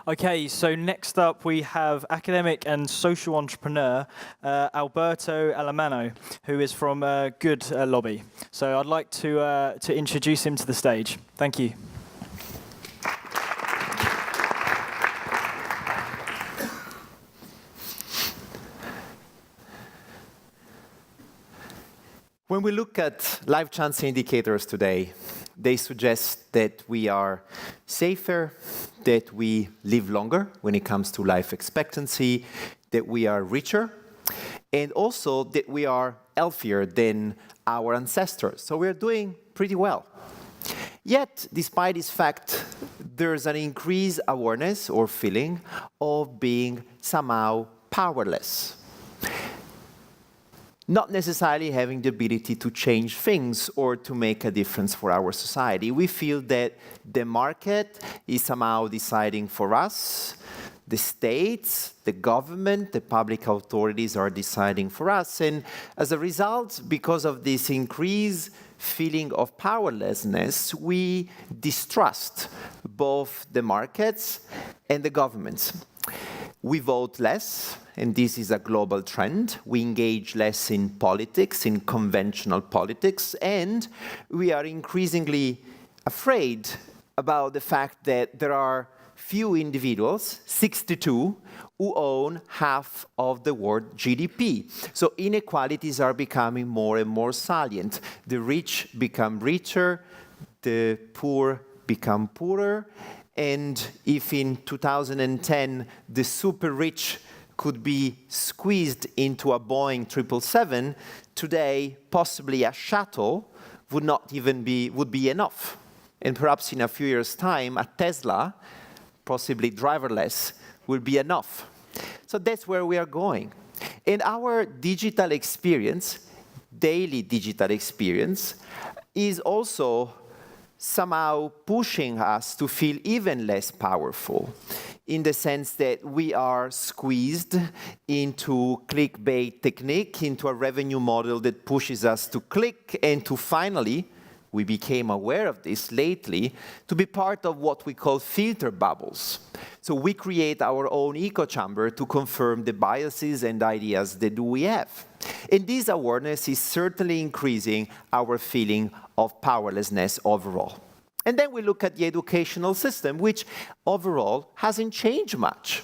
Okay, so next up we have academic and social entrepreneur Alberto Alemanno, who is from Good Lobby. So I'd like to introduce him to the stage. Thank you. When we look at life chance indicators today, they suggest that we are safer, that we live longer when it comes to life expectancy, that we are richer, and also that we are healthier than our ancestors. So we're doing pretty well. Yet, despite this fact, there's an increased awareness or feeling of being somehow powerless. Not necessarily having the ability to change things or to make a difference for our society. We feel that the market is somehow deciding for us, the states, the government, the public authorities are deciding for us. And as a result, because of this increased feeling of powerlessness, we distrust both the markets and the governments. We vote less, and this is a global trend. We engage less in politics, in conventional politics, and we are increasingly afraid about the fact that there are few individuals, 62, who own half of the world GDP. So inequalities are becoming more and more salient. The rich become richer, the poor become poorer, and if in 2010 the super rich could be squeezed into a Boeing 777, today possibly a shuttle would be enough. And perhaps in a few years' time, a Tesla, possibly driverless, will be enough. So that's where we are going. And our digital experience, daily digital experience, is also somehow pushing us to feel even less powerful, in the sense that we are squeezed into clickbait technique, into a revenue model that pushes us to click and to finally, we became aware of this lately, to be part of what we call filter bubbles. So we create our own echo chamber to confirm the biases and ideas that we have. And this awareness is certainly increasing our feeling of powerlessness overall. And then we look at the educational system, which overall hasn't changed much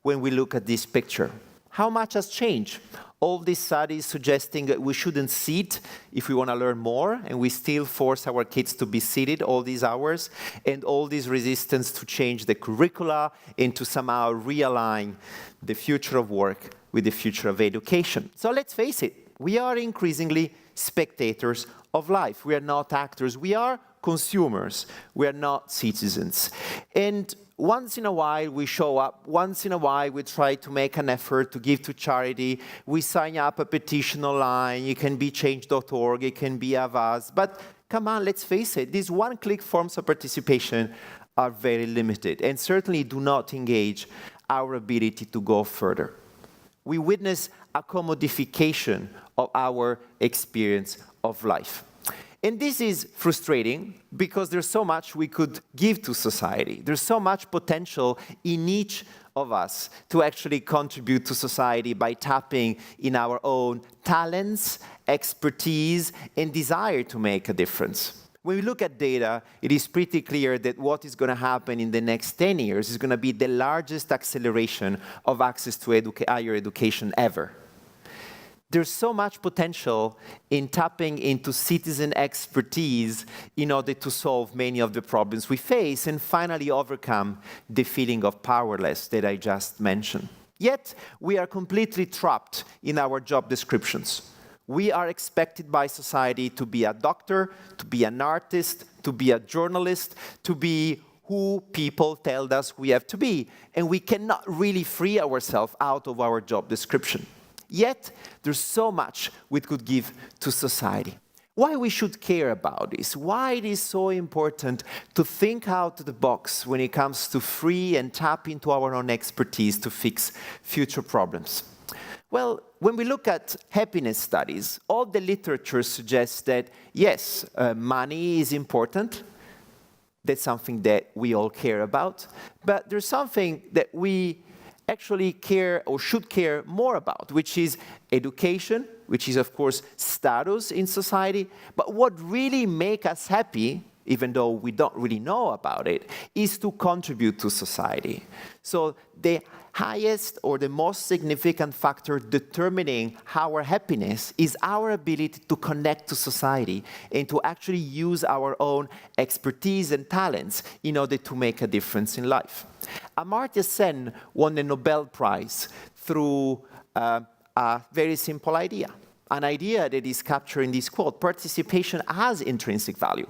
when we look at this picture. How much has changed? All these studies suggesting that we shouldn't sit if we want to learn more, and we still force our kids to be seated all these hours, and all this resistance to change the curricula and to somehow realign the future of work with the future of education. So let's face it, we are increasingly spectators of life. We are not actors. We are consumers. We are not citizens. And once in a while we show up, once in a while we try to make an effort to give to charity, we sign up a petition online, it can be change.org, it can be Avaz, but come on, let's face it, these one-click forms of participation are very limited and certainly do not engage our ability to go further. We witness a commodification of our experience of life. And this is frustrating because there's so much we could give to society. There's so much potential in each of us to actually contribute to society by tapping in our own talents, expertise, and desire to make a difference. When we look at data, it is pretty clear that what is going to happen in the next 10 years is going to be the largest acceleration of access to higher education ever. There's so much potential in tapping into citizen expertise in order to solve many of the problems we face and finally overcome the feeling of powerlessness that I just mentioned. Yet, we are completely trapped in our job descriptions. We are expected by society to be a doctor, to be an artist, to be a journalist, to be who people tell us we have to be. And we cannot really free ourselves out of our job description. Yet, there's so much we could give to society. Why we should care about this? Why it is so important to think out of the box when it comes to free and tap into our own expertise to fix future problems? Well, when we look at happiness studies, all the literature suggests that, yes, money is important, That's something that we all care about. But there's something that we actually care or should care more about, which is education, which is, of course, status in society. But what really makes us happy, even though we don't really know about it, is to contribute to society. So the highest or the most significant factor determining our happiness is our ability to connect to society and to actually use our own expertise and talents in order to make a difference in life. Amartya Sen won the Nobel Prize through a very simple idea, an idea that is captured in this quote: participation has intrinsic value.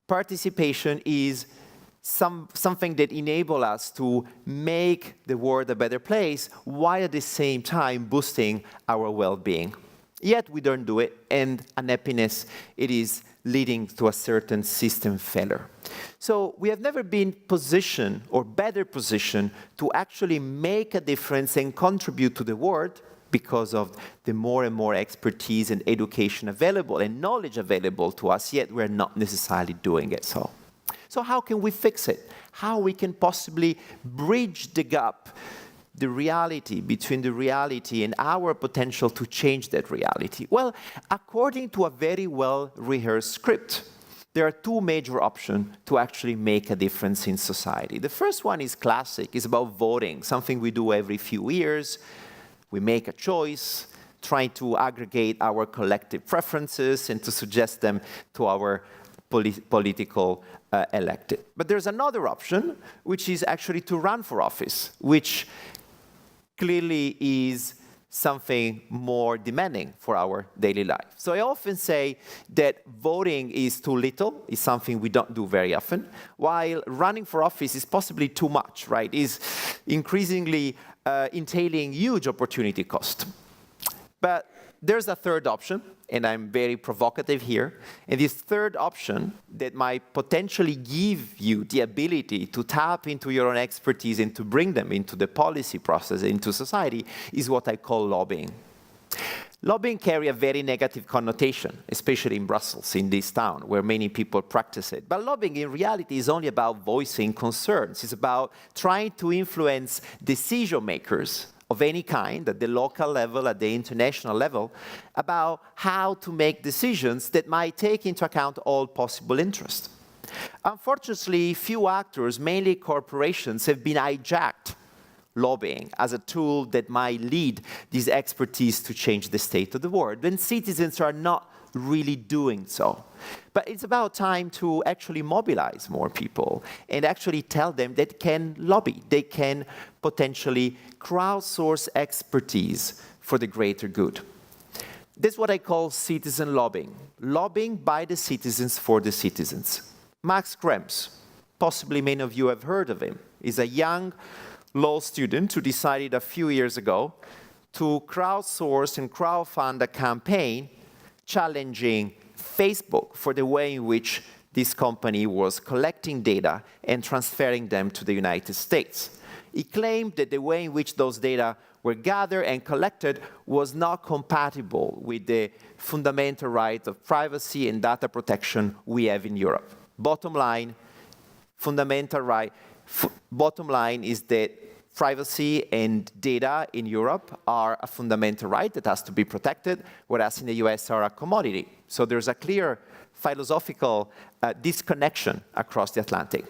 Participation is something that enables us to make the world a better place while at the same time boosting our well-being. Yet we don't do it, and unhappiness, it is leading to a certain system failure. So we have never been positioned or better positioned to actually make a difference and contribute to the world because of the more and more expertise and education available and knowledge available to us, yet we're not necessarily doing it so. So how can we fix it? How we can possibly bridge the gap, the reality between the reality and our potential to change that reality? Well, according to a very well-rehearsed script, there are two major options to actually make a difference in society. The first one is classic. It's about voting, something we do every few years. We make a choice, trying to aggregate our collective preferences and to suggest them to our political elected. But there's another option, which is actually to run for office, which clearly is something more demanding for our daily life. So I often say that voting is too little, is something we don't do very often, while running for office is possibly too much, right? Is increasingly entailing huge opportunity cost. But there's a third option, and I'm very provocative here, and this third option that might potentially give you the ability to tap into your own expertise and to bring them into the policy process, into society, is what I call lobbying. Lobbying carries a very negative connotation, especially in Brussels, in this town, where many people practice it. But lobbying, in reality, is only about voicing concerns. It's about trying to influence decision makers of any kind, at the local level, at the international level, about how to make decisions that might take into account all possible interests. Unfortunately, few actors, mainly corporations, have been hijacked lobbying as a tool that might lead this expertise to change the state of the world, when citizens are not really doing so. But it's about time to actually mobilize more people and actually tell them that they can lobby, they can potentially crowdsource expertise for the greater good. That's what I call citizen lobbying. Lobbying by the citizens for the citizens. Max Schrems, possibly many of you have heard of him, is a young law student who decided a few years ago to crowdsource and crowdfund a campaign challenging Facebook for the way in which this company was collecting data and transferring them to the United States. He claimed that the way in which those data were gathered and collected was not compatible with the fundamental right of privacy and data protection we have in Europe. Bottom line, bottom line is that privacy and data in Europe are a fundamental right that has to be protected, whereas in the US are a commodity. So there's a clear philosophical disconnection across the Atlantic.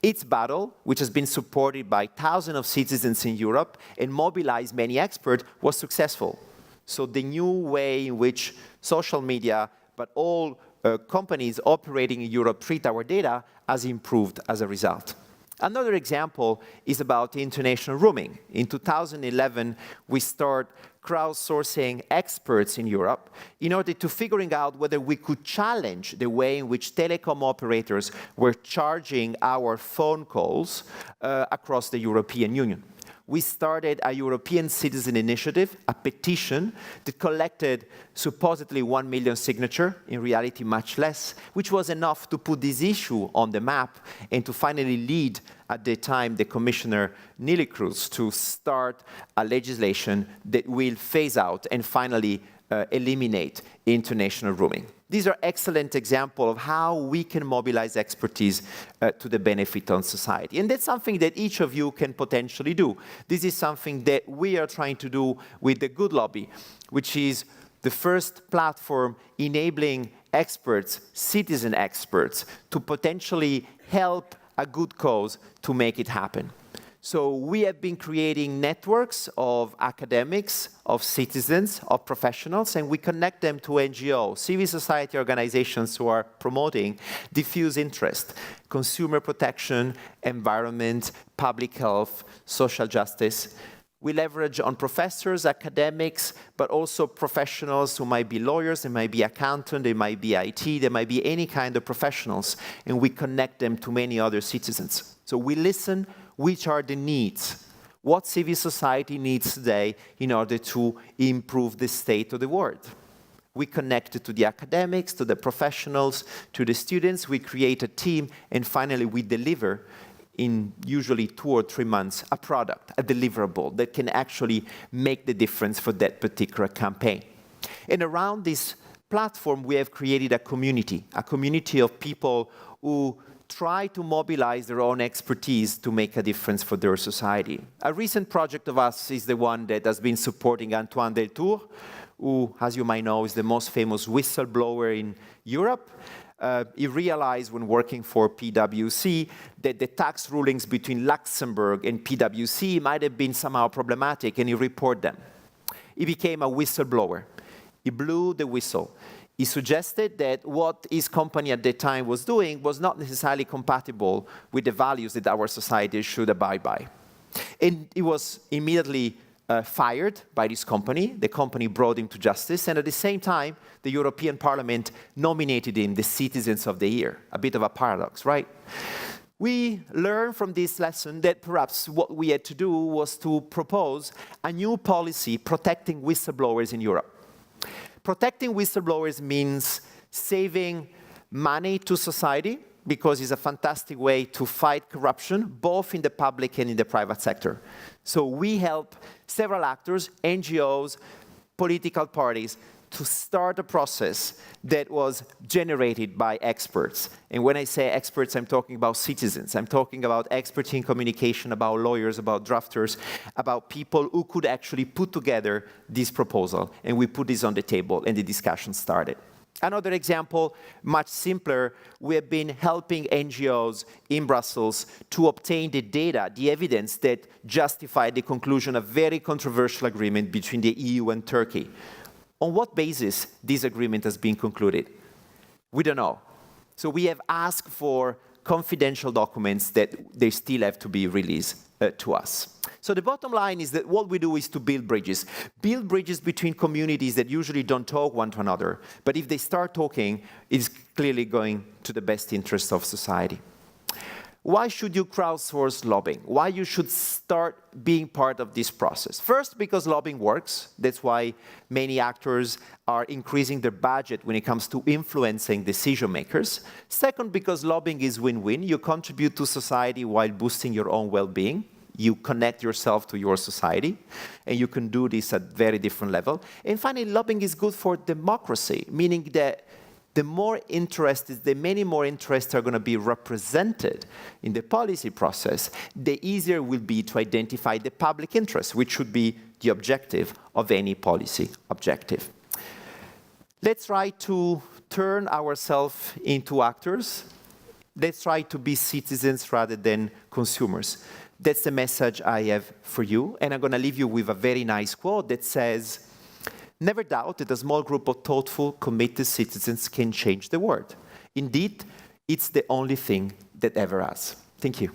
Its battle, which has been supported by thousands of citizens in Europe and mobilized many experts, was successful. So the new way in which social media, but all companies operating in Europe treat our data has improved as a result. Another example is about international roaming. In 2011, we started crowdsourcing experts in Europe in order to figuring out whether we could challenge the way in which telecom operators were charging our phone calls across the European Union. We started a European citizen initiative, a petition that collected supposedly 1 million signatures, in reality much less, which was enough to put this issue on the map and to finally lead, at the time, the Commissioner Neelie Kroes to start a legislation that will phase out and finally eliminate international roaming. These are excellent examples of how we can mobilize expertise to the benefit of society. And that's something that each of you can potentially do. This is something that we are trying to do with the Good Lobby, which is the first platform enabling experts, citizen experts, to potentially help a good cause to make it happen. So we have been creating networks of academics, of citizens, of professionals, and we connect them to NGOs, civil society organizations who are promoting diffuse interest, consumer protection, environment, public health, social justice. We leverage on professors, academics, but also professionals who might be lawyers, they might be accountants, they might be IT, they might be any kind of professionals, and we connect them to many other citizens. So we listen, which are the needs, what civil society needs today in order to improve the state of the world. We connect it to the academics, to the professionals, to the students, we create a team, and finally we deliver in usually 2 or 3 months, a product, a deliverable that can actually make the difference for that particular campaign. And around this platform, we have created a community of people who try to mobilize their own expertise to make a difference for their society. A recent project of us is the one that has been supporting Antoine Deltour, who, as you might know, is the most famous whistleblower in Europe. He realized when working for PwC that the tax rulings between Luxembourg and PwC might have been somehow problematic, and he reported them. He became a whistleblower. He blew the whistle. He suggested that what his company at the time was doing was not necessarily compatible with the values that our society should abide by. And he was immediately fired by this company. The company brought him to justice, and at the same time, the European Parliament nominated him the Citizens of the Year. A bit of a paradox, right? We learned from this lesson that perhaps what we had to do was to propose a new policy protecting whistleblowers in Europe. Protecting whistleblowers means saving money to society, because it's a fantastic way to fight corruption, both in the public and in the private sector. So we help several actors, NGOs, political parties, to start a process that was generated by experts. And when I say experts, I'm talking about citizens. I'm talking about experts in communication, about lawyers, about drafters, about people who could actually put together this proposal. And we put this on the table, and the discussion started. Another example, much simpler, we have been helping NGOs in Brussels to obtain the data, the evidence that justified the conclusion of a very controversial agreement between the EU and Turkey. On what basis this agreement has been concluded? We don't know. So we have asked for confidential documents that they still have to be released to us. So the bottom line is that what we do is to build bridges between communities that usually don't talk one to another. But if they start talking, it's clearly going to the best interest of society. Why should you crowdsource lobbying? Why you should start being part of this process? First, because lobbying works. That's why many actors are increasing their budget when it comes to influencing decision makers. Second, because lobbying is win-win. You contribute to society while boosting your own well-being. You connect yourself to your society, and you can do this at very different level. And finally, lobbying is good for democracy, meaning that the many more interests are going to be represented in the policy process, the easier it will be to identify the public interest, which should be the objective of any policy objective. Let's try to turn ourselves into actors. Let's try to be citizens rather than consumers. That's the message I have for you, and I'm going to leave you with a very nice quote that says, "Never doubt that a small group of thoughtful, committed citizens can change the world. Indeed, it's the only thing that ever has." Thank you.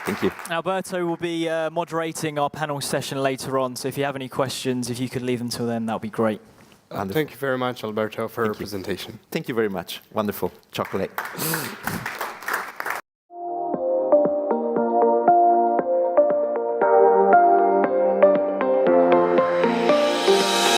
Thank you. Alberto will be moderating our panel session later on, so if you have any questions, if you could leave them till then, that would be great. Thank you very much, Alberto, for your presentation. Thank you very much. Wonderful. Chocolate.